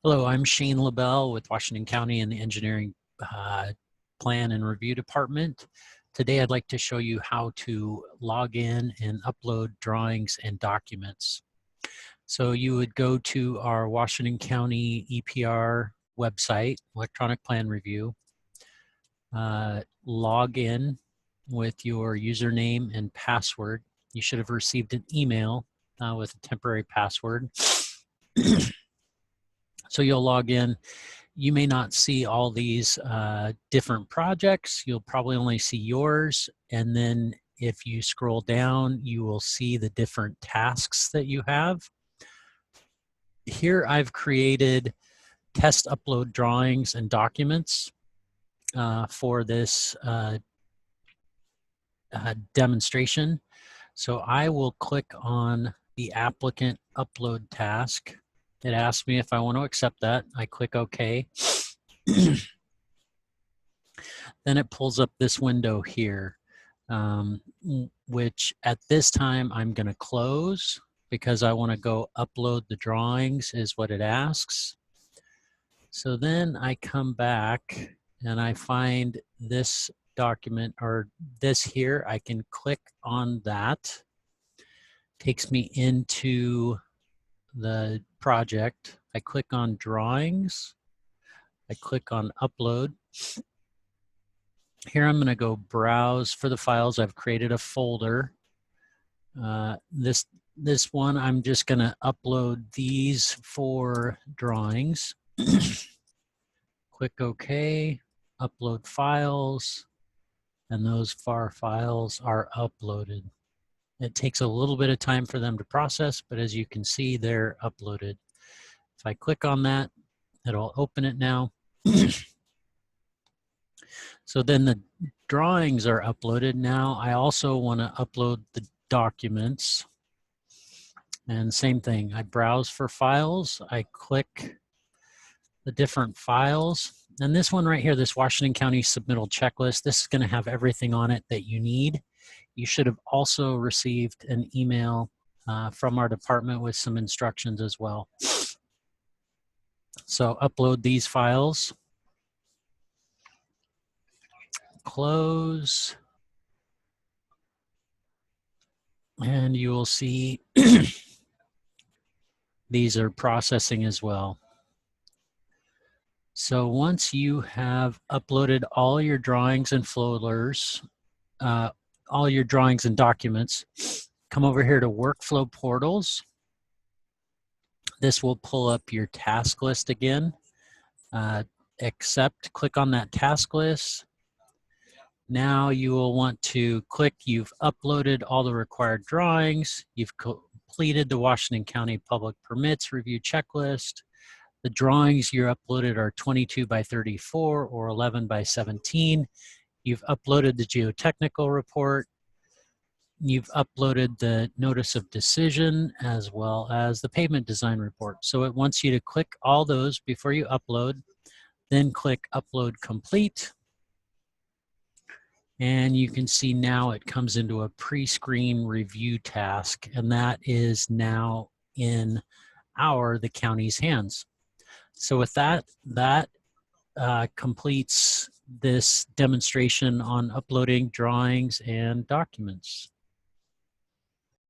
Hello, I'm Shane LaBelle with Washington County in the Engineering Plan and Review Department. Today I'd like to show you how to log in and upload drawings and documents. So you would go to our Washington County EPR website, Electronic Plan Review, log in with your username and password. You should have received an email with a temporary password. So you'll log in. You may not see all these different projects. You'll probably only see yours. And then if you scroll down, you will see the different tasks that you have. Here I've created test upload drawings and documents for this demonstration. So I will click on the applicant upload task. It asks me if I want to accept that. I click OK. Then it pulls up this window here, which at this time I'm going to close because I want to go upload the drawings is what it asks. So then I come back and I find this document or this here. I can click on that. Takes me into the project. I click on drawings. I click on upload. Here I'm going to go browse for the files. I've created a folder. This one I'm just going to upload these 4 drawings. Click OK, upload files, and those 4 files are uploaded. It takes a little bit of time for them to process, but as you can see, they're uploaded. If I click on that, it'll open it now. So then the drawings are uploaded. Now I also want to upload the documents. And same thing, I browse for files. I click the different files. And this one right here, this Washington County submittal checklist, this is going to have everything on it that you need. You should have also received an email from our department with some instructions as well. So upload these files. Close. And you will see these are processing as well. So once you have uploaded all your drawings and folders, all your drawings and documents, come over here to Workflow Portals. This will pull up your task list again. Click on that task list. Now you will want to click, you've uploaded all the required drawings, you've completed the Washington County Public Permits Review Checklist. The drawings you uploaded are 22 by 34 or 11 by 17. You've uploaded the geotechnical report. You've uploaded the notice of decision as well as the pavement design report. So it wants you to click all those before you upload, then click Upload Complete. And you can see now it comes into a pre-screen review task, and that is now in the county's hands. So with that completes this demonstration on uploading drawings and documents.